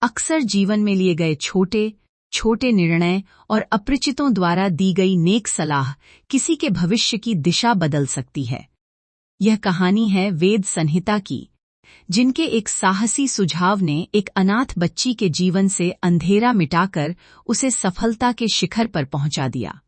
अक्सर जीवन में लिए गए छोटे छोटे निर्णय और अपरिचितों द्वारा दी गई नेक सलाह किसी के भविष्य की दिशा बदल सकती है। यह कहानी है वेद संहिता की, जिनके एक साहसी सुझाव ने एक अनाथ बच्ची के जीवन से अंधेरा मिटाकर उसे सफलता के शिखर पर पहुंचा दिया।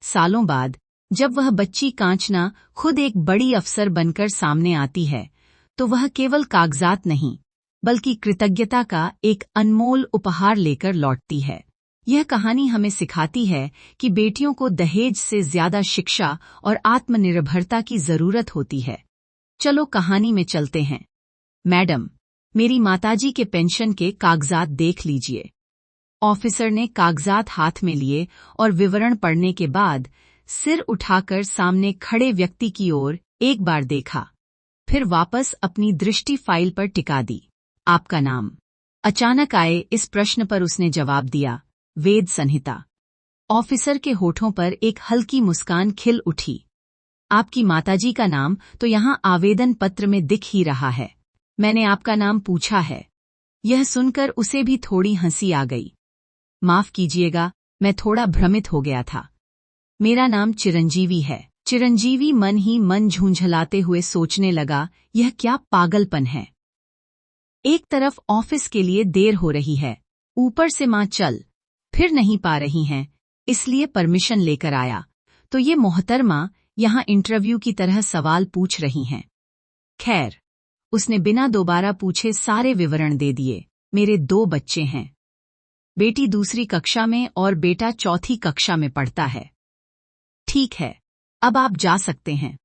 सालों बाद जब वह बच्ची कांचना खुद एक बड़ी अफसर बनकर सामने आती है, तो वह केवल कागजात नहीं बल्कि कृतज्ञता का एक अनमोल उपहार लेकर लौटती है। यह कहानी हमें सिखाती है कि बेटियों को दहेज से ज्यादा शिक्षा और आत्मनिर्भरता की जरूरत होती है। चलो कहानी में चलते हैं। मैडम, मेरी माताजी के पेंशन के कागजात देख लीजिए। ऑफिसर ने कागजात हाथ में लिए और विवरण पढ़ने के बाद सिर उठाकर सामने खड़े व्यक्ति की ओर एक बार देखा, फिर वापस अपनी दृष्टि फाइल पर टिका दी। आपका नाम? अचानक आए इस प्रश्न पर उसने जवाब दिया, वेद संहिता। ऑफिसर के होठों पर एक हल्की मुस्कान खिल उठी। आपकी माताजी का नाम तो यहाँ आवेदन पत्र में दिख ही रहा है। मैंने आपका नाम पूछा है। यह सुनकर उसे भी थोड़ी हंसी आ गई। माफ कीजिएगा, मैं थोड़ा भ्रमित हो गया था। मेरा नाम चिरंजीवी है। चिरंजीवी मन ही मन झुंझलाते हुए सोचने लगा, यह क्या पागलपन है। एक तरफ ऑफिस के लिए देर हो रही है, ऊपर से मां चल फिर नहीं पा रही हैं, इसलिए परमिशन लेकर आया, तो ये मोहतरमा यहाँ इंटरव्यू की तरह सवाल पूछ रही हैं। खैर, उसने बिना दोबारा पूछे सारे विवरण दे दिए। मेरे 2 बच्चे हैं। बेटी दूसरी कक्षा में और बेटा चौथी कक्षा में पढ़ता है। ठीक है, अब आप जा सकते हैं।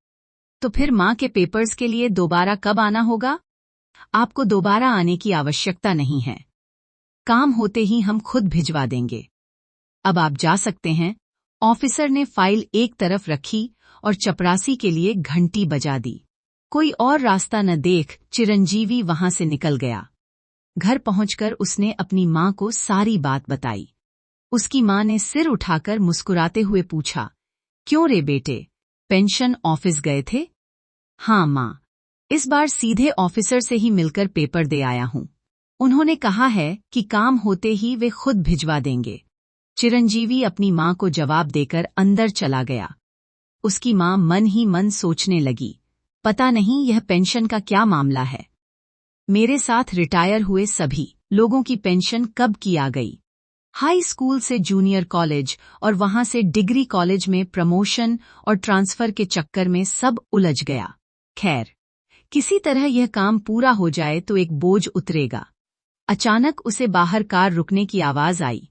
तो फिर माँ के पेपर्स के लिए दोबारा कब आना होगा? आपको दोबारा आने की आवश्यकता नहीं है। काम होते ही हम खुद भिजवा देंगे। अब आप जा सकते हैं। ऑफिसर ने फाइल एक तरफ रखी और चपरासी के लिए घंटी बजा दी। कोई और रास्ता न देख चिरंजीवी वहां से निकल गया। घर पहुंचकर उसने अपनी मां को सारी बात बताई। उसकी मां ने सिर उठाकर मुस्कुराते हुए पूछा, क्यों रे बेटे, पेंशन ऑफिस गए थे? हाँ मां, इस बार सीधे ऑफिसर से ही मिलकर पेपर दे आया हूं। उन्होंने कहा है कि काम होते ही वे खुद भिजवा देंगे। चिरंजीवी अपनी मां को जवाब देकर अंदर चला गया। उसकी मां मन ही मन सोचने लगी, पता नहीं यह पेंशन का क्या मामला है। मेरे साथ रिटायर हुए सभी लोगों की पेंशन कब की आ गई। हाई स्कूल से जूनियर कॉलेज और वहां से डिग्री कॉलेज में प्रमोशन और ट्रांसफर के चक्कर में सब उलझ गया। खैर, किसी तरह यह काम पूरा हो जाए तो एक बोझ उतरेगा। अचानक उसे बाहर कार रुकने की आवाज आई।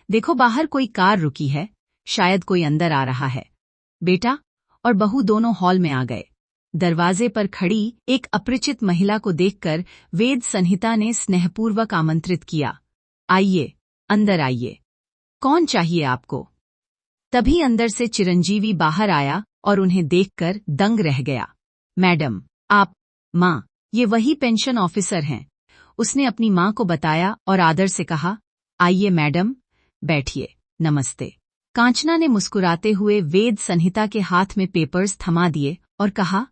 देखो, बाहर कोई कार रुकी है, शायद कोई अंदर आ रहा है। बेटा और बहू दोनों हॉल में आ गए। दरवाजे पर खड़ी एक अपरिचित महिला को देखकर वेद संहिता ने स्नेहपूर्वक आमंत्रित किया, आइए, अंदर आइए। कौन चाहिए आपको? तभी अंदर से चिरंजीवी बाहर आया और उन्हें देखकर दंग रह गया। मैडम, आप? मां, ये वही पेंशन ऑफिसर हैं। उसने अपनी मां को बताया और आदर से कहा, आइए मैडम, बैठिए, नमस्ते। कांचना ने मुस्कुराते हुए वेद संहिता के हाथ में पेपर्स थमा दिए और कहा,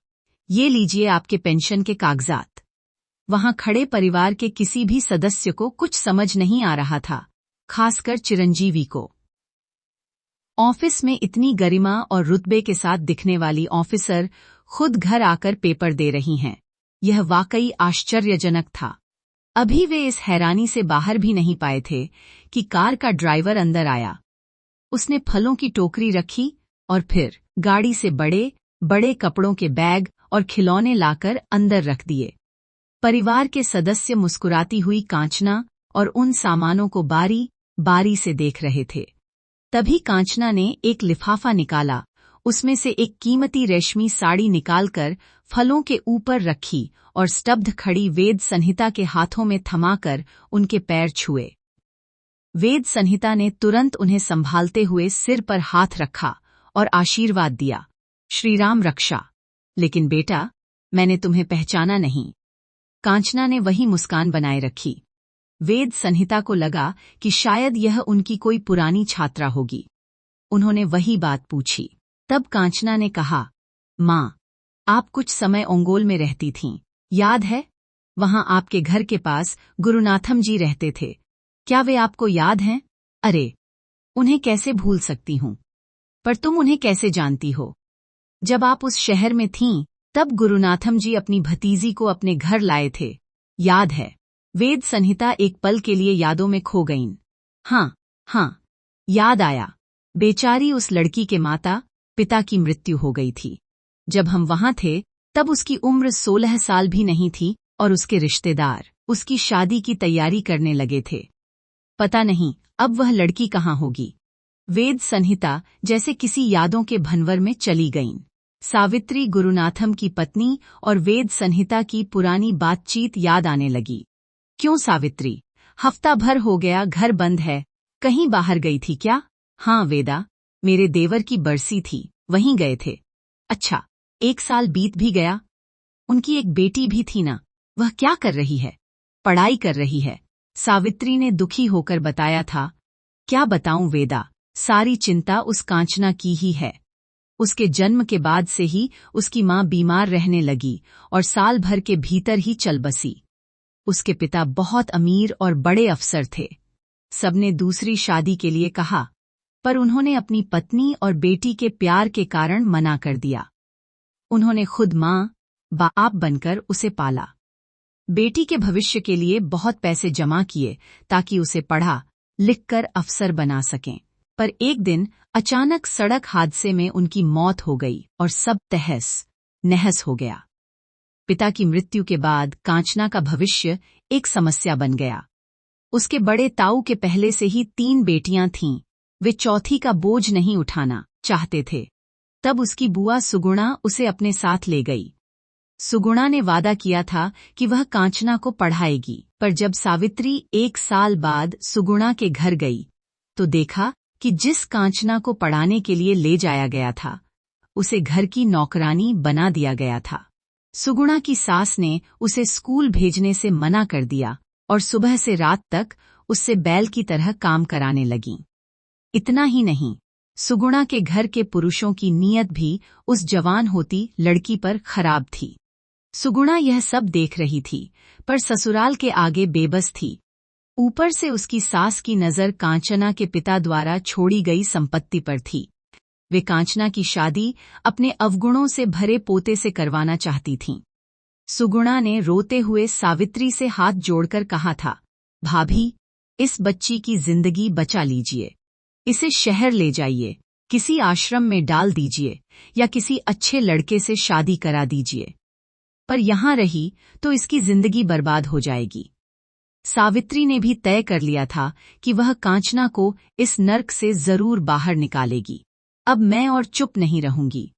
ये लीजिए आपके पेंशन के कागजात। वहां खड़े परिवार के किसी भी सदस्य को कुछ समझ नहीं आ रहा था, खासकर चिरंजीवी को। ऑफिस में इतनी गरिमा और रुतबे के साथ दिखने वाली ऑफिसर खुद घर आकर पेपर दे रही हैं, यह वाकई आश्चर्यजनक था। अभी वे इस हैरानी से बाहर भी नहीं पाए थे कि कार का ड्राइवर अंदर आया। उसने फलों की टोकरी रखी और फिर गाड़ी से बड़े बड़े कपड़ों के बैग और खिलौने लाकर अंदर रख दिए। परिवार के सदस्य मुस्कुराती हुई कांचना और उन सामानों को बारी बारी से देख रहे थे। तभी कांचना ने एक लिफाफा निकाला, उसमें से एक कीमती रेशमी साड़ी निकालकर फलों के ऊपर रखी और स्तब्ध खड़ी वेद संहिता के हाथों में थमाकर उनके पैर छुए। वेद संहिता ने तुरंत उन्हें संभालते हुए सिर पर हाथ रखा और आशीर्वाद दिया, श्री राम रक्षा। लेकिन बेटा, मैंने तुम्हें पहचाना नहीं। कांचना ने वही मुस्कान बनाए रखी। वेद संहिता को लगा कि शायद यह उनकी कोई पुरानी छात्रा होगी। उन्होंने वही बात पूछी। तब कांचना ने कहा, मां, आप कुछ समय ओंगोल में रहती थीं, याद है? वहां आपके घर के पास गुरुनाथम जी रहते थे। क्या वे आपको याद हैं? अरे, उन्हें कैसे भूल सकती हूँ। पर तुम उन्हें कैसे जानती हो? जब आप उस शहर में थीं, तब गुरुनाथम जी अपनी भतीजी को अपने घर लाए थे। याद है। वेद संहिता एक पल के लिए यादों में खो गईं। हाँ, हाँ, याद आया। बेचारी उस लड़की के माता पिता की मृत्यु हो गई थी। जब हम वहां थे, तब उसकी उम्र 16 साल भी नहीं थी और उसके रिश्तेदार उसकी शादी की तैयारी करने लगे थे। पता नहीं अब वह लड़की कहाँ होगी। वेद संहिता जैसे किसी यादों के भंवर में चली गईं। सावित्री गुरुनाथम की पत्नी और वेद संहिता की पुरानी बातचीत याद आने लगी। क्यों सावित्री? हफ्ता भर हो गया घर बंद है, कहीं बाहर गई थी क्या? हाँ वेदा, मेरे देवर की बरसी थी, वहीं गए थे। अच्छा, 1 साल बीत भी गया। उनकी एक बेटी भी थी ना, वह क्या कर रही है? पढ़ाई कर रही है, सावित्री ने दुखी होकर बताया था। क्या बताऊं वेदा, सारी चिंता उस कांचना की ही है। उसके जन्म के बाद से ही उसकी मां बीमार रहने लगी और साल भर के भीतर ही चल बसी। उसके पिता बहुत अमीर और बड़े अफसर थे। सबने दूसरी शादी के लिए कहा, पर उन्होंने अपनी पत्नी और बेटी के प्यार के कारण मना कर दिया। उन्होंने खुद मां बाप बनकर उसे पाला। बेटी के भविष्य के लिए बहुत पैसे जमा किए ताकि उसे पढ़ा लिखकर अफसर बना सकें। पर एक दिन अचानक सड़क हादसे में उनकी मौत हो गई और सब तहस नहस हो गया। पिता की मृत्यु के बाद कांचना का भविष्य एक समस्या बन गया। उसके बड़े ताऊ के पहले से ही 3 बेटियां थीं, वे चौथी का बोझ नहीं उठाना चाहते थे। तब उसकी बुआ सुगुणा उसे अपने साथ ले गई। सुगुणा ने वादा किया था कि वह कांचना को पढ़ाएगी, पर जब सावित्री 1 साल बाद सुगुणा के घर गई, तो देखा कि जिस कांचना को पढ़ाने के लिए ले जाया गया था, उसे घर की नौकरानी बना दिया गया था। सुगुणा की सास ने उसे स्कूल भेजने से मना कर दिया और सुबह से रात तक उससे बैल की तरह काम कराने लगीं। इतना ही नहीं, सुगुणा के घर के पुरुषों की नीयत भी उस जवान होती लड़की पर खराब थी। सुगुणा यह सब देख रही थी, पर ससुराल के आगे बेबस थी। ऊपर से उसकी सास की नजर कांचना के पिता द्वारा छोड़ी गई संपत्ति पर थी। वे कांचना की शादी अपने अवगुणों से भरे पोते से करवाना चाहती थीं। सुगुणा ने रोते हुए सावित्री से हाथ जोड़कर कहा था, भाभी, इस बच्ची की जिंदगी बचा लीजिए। इसे शहर ले जाइए, किसी आश्रम में डाल दीजिए या किसी अच्छे लड़के से शादी करा दीजिए। पर यहां रही तो इसकी जिंदगी बर्बाद हो जाएगी। सावित्री ने भी तय कर लिया था कि वह कांचना को इस नर्क से जरूर बाहर निकालेगी। अब मैं और चुप नहीं रहूंगी।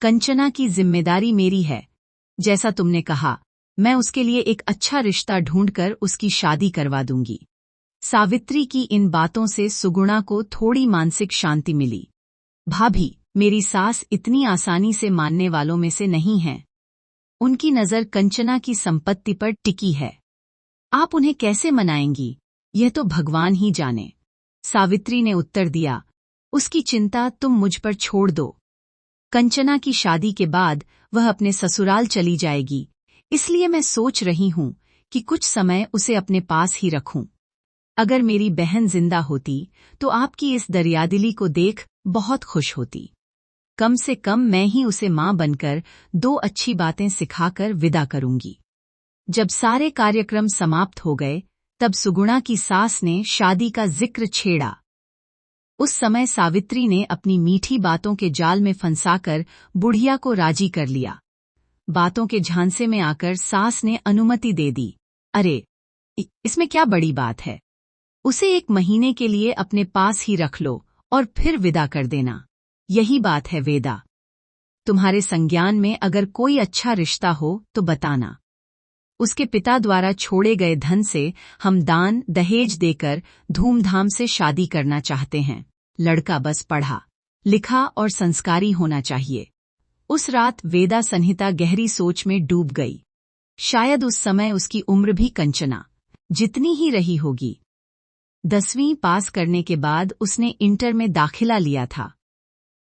कंचना की जिम्मेदारी मेरी है। जैसा तुमने कहा, मैं उसके लिए एक अच्छा रिश्ता ढूंढकर उसकी शादी करवा दूंगी। सावित्री की इन बातों से सुगुणा को थोड़ी मानसिक शांति मिली। भाभी, मेरी सास इतनी आसानी से मानने वालों में से नहीं है। उनकी नजर कंचना की संपत्ति पर टिकी है। आप उन्हें कैसे मनाएंगी, यह तो भगवान ही जाने। सावित्री ने उत्तर दिया, उसकी चिंता तुम मुझ पर छोड़ दो। कंचना की शादी के बाद वह अपने ससुराल चली जाएगी, इसलिए मैं सोच रही हूं कि कुछ समय उसे अपने पास ही रखूं। अगर मेरी बहन जिंदा होती तो आपकी इस दरियादिली को देख बहुत खुश होती। कम से कम मैं ही उसे मां बनकर 2 अच्छी बातें सिखाकर विदा करूंगी। जब सारे कार्यक्रम समाप्त हो गए, तब सुगुणा की सास ने शादी का जिक्र छेड़ा। उस समय सावित्री ने अपनी मीठी बातों के जाल में फंसाकर बुढ़िया को राजी कर लिया। बातों के झांसे में आकर सास ने अनुमति दे दी। अरे, इसमें क्या बड़ी बात है? उसे 1 महीने के लिए अपने पास ही रख लो और फिर विदा कर देना। यही बात है वेदा। तुम्हारे संज्ञान में अगर कोई अच्छा रिश्ता हो तो बताना। उसके पिता द्वारा छोड़े गए धन से हम दान दहेज देकर धूमधाम से शादी करना चाहते हैं। लड़का बस पढ़ा लिखा और संस्कारी होना चाहिए। उस रात वेदा संहिता गहरी सोच में डूब गई। शायद उस समय उसकी उम्र भी कंचना जितनी ही रही होगी। 10वीं पास करने के बाद उसने इंटर में दाखिला लिया था।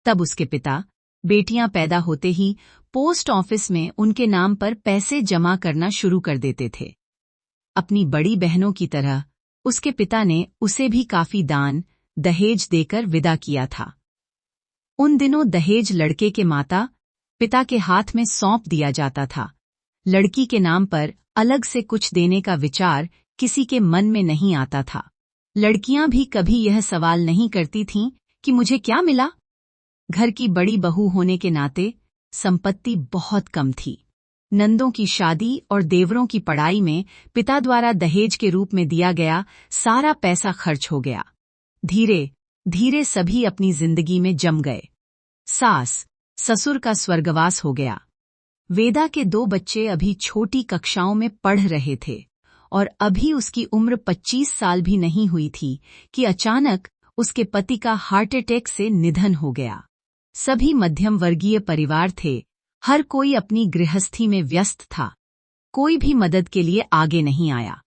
तब उसके पिता बेटियां पैदा होते ही पोस्ट ऑफिस में उनके नाम पर पैसे जमा करना शुरू कर देते थे। अपनी बड़ी बहनों की तरह उसके पिता ने उसे भी काफी दान दहेज देकर विदा किया था। उन दिनों दहेज लड़के के माता पिता के हाथ में सौंप दिया जाता था। लड़की के नाम पर अलग से कुछ देने का विचार किसी के मन में नहीं आता था। लड़कियां भी कभी यह सवाल नहीं करती थीं कि मुझे क्या मिला। घर की बड़ी बहू होने के नाते संपत्ति बहुत कम थी। नंदों की शादी और देवरों की पढ़ाई में पिता द्वारा दहेज के रूप में दिया गया सारा पैसा खर्च हो गया। धीरे धीरे सभी अपनी जिंदगी में जम गए। सास ससुर का स्वर्गवास हो गया। वेदा के 2 बच्चे अभी छोटी कक्षाओं में पढ़ रहे थे और अभी उसकी उम्र 25 साल भी नहीं हुई थी कि अचानक उसके पति का हार्ट अटैक से निधन हो गया। सभी मध्यम वर्गीय परिवार थे। हर कोई अपनी गृहस्थी में व्यस्त था। कोई भी मदद के लिए आगे नहीं आया।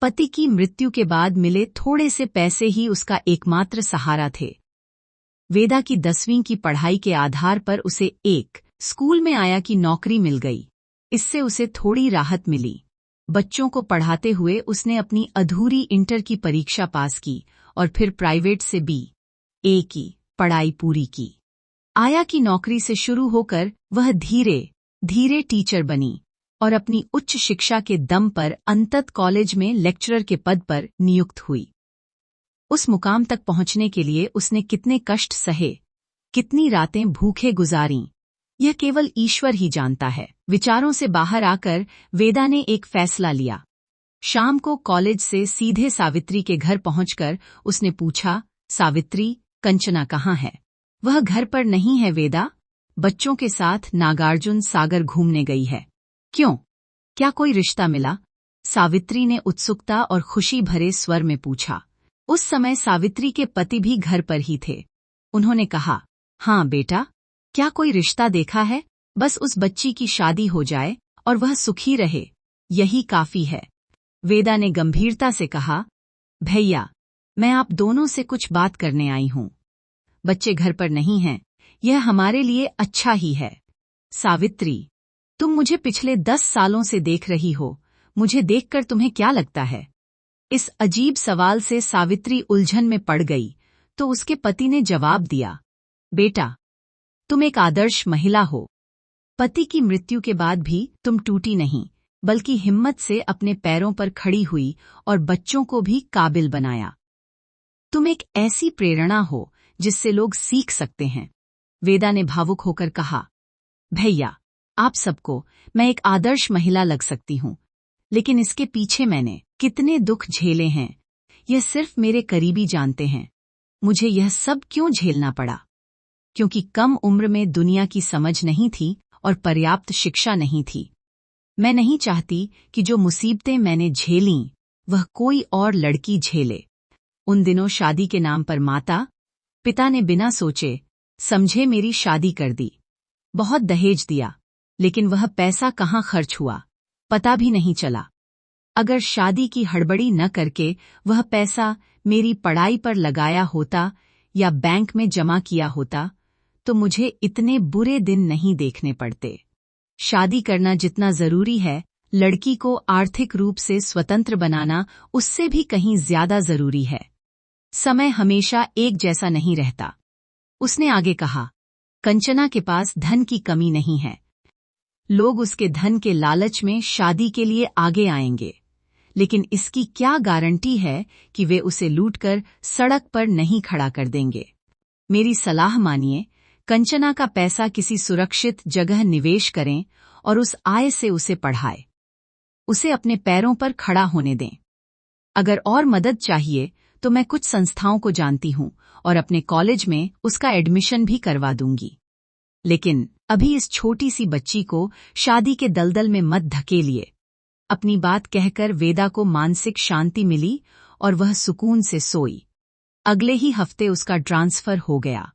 पति की मृत्यु के बाद मिले थोड़े से पैसे ही उसका एकमात्र सहारा थे। वेदा की 10वीं की पढ़ाई के आधार पर उसे एक स्कूल में आया की नौकरी मिल गई। इससे उसे थोड़ी राहत मिली। बच्चों को पढ़ाते हुए उसने अपनी अधूरी इंटर की परीक्षा पास की और फिर प्राइवेट से BA की पढ़ाई पूरी की। आया की नौकरी से शुरू होकर वह धीरे धीरे टीचर बनी और अपनी उच्च शिक्षा के दम पर अंततः कॉलेज में लेक्चरर के पद पर नियुक्त हुई। उस मुकाम तक पहुंचने के लिए उसने कितने कष्ट सहे, कितनी रातें भूखे गुजारीं, यह केवल ईश्वर ही जानता है। विचारों से बाहर आकर वेदा ने एक फैसला लिया। शाम को कॉलेज से सीधे सावित्री के घर पहुंचकर उसने पूछा, सावित्री, कंचना कहाँ है? वह घर पर नहीं है वेदा, बच्चों के साथ नागार्जुन सागर घूमने गई है। क्यों? क्या कोई रिश्ता मिला? सावित्री ने उत्सुकता और खुशी भरे स्वर में पूछा। उस समय सावित्री के पति भी घर पर ही थे। उन्होंने कहा, हाँ बेटा, क्या कोई रिश्ता देखा है? बस उस बच्ची की शादी हो जाए और वह सुखी रहे, यही काफी है। वेदा ने गंभीरता से कहा, भैया, मैं आप दोनों से कुछ बात करने आई हूं। बच्चे घर पर नहीं हैं, यह हमारे लिए अच्छा ही है। सावित्री, तुम मुझे पिछले 10 सालों से देख रही हो, मुझे देखकर तुम्हें क्या लगता है? इस अजीब सवाल से सावित्री उलझन में पड़ गई तो उसके पति ने जवाब दिया, बेटा, तुम एक आदर्श महिला हो। पति की मृत्यु के बाद भी तुम टूटी नहीं, बल्कि हिम्मत से अपने पैरों पर खड़ी हुई और बच्चों को भी काबिल बनाया। तुम एक ऐसी प्रेरणा हो जिससे लोग सीख सकते हैं। वेदा ने भावुक होकर कहा, भैया, आप सबको मैं एक आदर्श महिला लग सकती हूं, लेकिन इसके पीछे मैंने कितने दुख झेले हैं, यह सिर्फ मेरे करीबी जानते हैं। मुझे यह सब क्यों झेलना पड़ा? क्योंकि कम उम्र में दुनिया की समझ नहीं थी और पर्याप्त शिक्षा नहीं थी। मैं नहीं चाहती कि जो मुसीबतें मैंने झेलीं, वह कोई और लड़की झेले। उन दिनों शादी के नाम पर माता पिता ने बिना सोचे समझे मेरी शादी कर दी। बहुत दहेज दिया, लेकिन वह पैसा कहाँ खर्च हुआ, पता भी नहीं चला। अगर शादी की हड़बड़ी न करके वह पैसा मेरी पढ़ाई पर लगाया होता या बैंक में जमा किया होता, तो मुझे इतने बुरे दिन नहीं देखने पड़ते। शादी करना जितना जरूरी है, लड़की को आर्थिक रूप से स्वतंत्र बनाना उससे भी कहीं ज्यादा जरूरी है। समय हमेशा एक जैसा नहीं रहता। उसने आगे कहा, कंचना के पास धन की कमी नहीं है। लोग उसके धन के लालच में शादी के लिए आगे आएंगे, लेकिन इसकी क्या गारंटी है कि वे उसे लूटकर सड़क पर नहीं खड़ा कर देंगे। मेरी सलाह मानिए, कंचना का पैसा किसी सुरक्षित जगह निवेश करें और उस आय से उसे पढ़ाएं। उसे अपने पैरों पर खड़ा होने दें। अगर और मदद चाहिए तो मैं कुछ संस्थाओं को जानती हूं और अपने कॉलेज में उसका एडमिशन भी करवा दूंगी। लेकिन अभी इस छोटी सी बच्ची को शादी के दलदल में मत धकेलिए। अपनी बात कहकर वेदा को मानसिक शांति मिली और वह सुकून से सोई। अगले ही हफ्ते उसका ट्रांसफर हो गया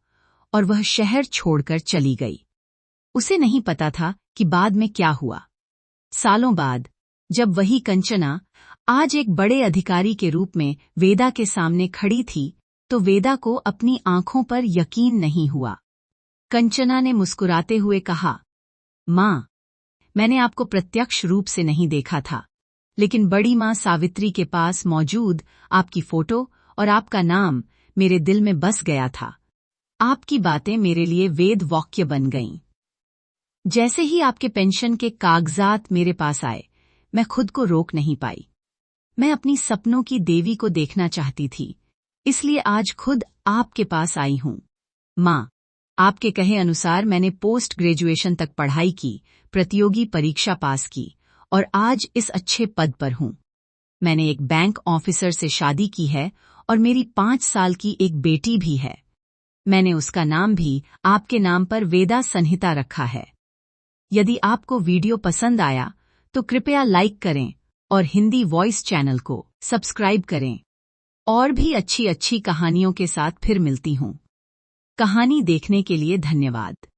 और वह शहर छोड़कर चली गई। उसे नहीं पता था कि बाद में क्या हुआ। सालों बाद जब वही कंचना आज एक बड़े अधिकारी के रूप में वेदा के सामने खड़ी थी, तो वेदा को अपनी आंखों पर यकीन नहीं हुआ। कंचना ने मुस्कुराते हुए कहा, माँ, मैंने आपको प्रत्यक्ष रूप से नहीं देखा था, लेकिन बड़ी माँ सावित्री के पास मौजूद आपकी फोटो और आपका नाम मेरे दिल में बस गया था। आपकी बातें मेरे लिए वेद वाक्य बन गईं। जैसे ही आपके पेंशन के कागजात मेरे पास आए, मैं खुद को रोक नहीं पाई। मैं अपनी सपनों की देवी को देखना चाहती थी, इसलिए आज खुद आपके पास आई हूँ। माँ, आपके कहे अनुसार मैंने पोस्ट ग्रेजुएशन तक पढ़ाई की, प्रतियोगी परीक्षा पास की और आज इस अच्छे पद पर हूँ। मैंने एक बैंक ऑफिसर से शादी की है और मेरी 5 साल की एक बेटी भी है। मैंने उसका नाम भी आपके नाम पर वेदा संहिता रखा है। यदि आपको वीडियो पसंद आया तो कृपया लाइक करें और हिंदी वॉइस चैनल को सब्सक्राइब करें। और भी अच्छी अच्छी कहानियों के साथ फिर मिलती हूँ। कहानी देखने के लिए धन्यवाद।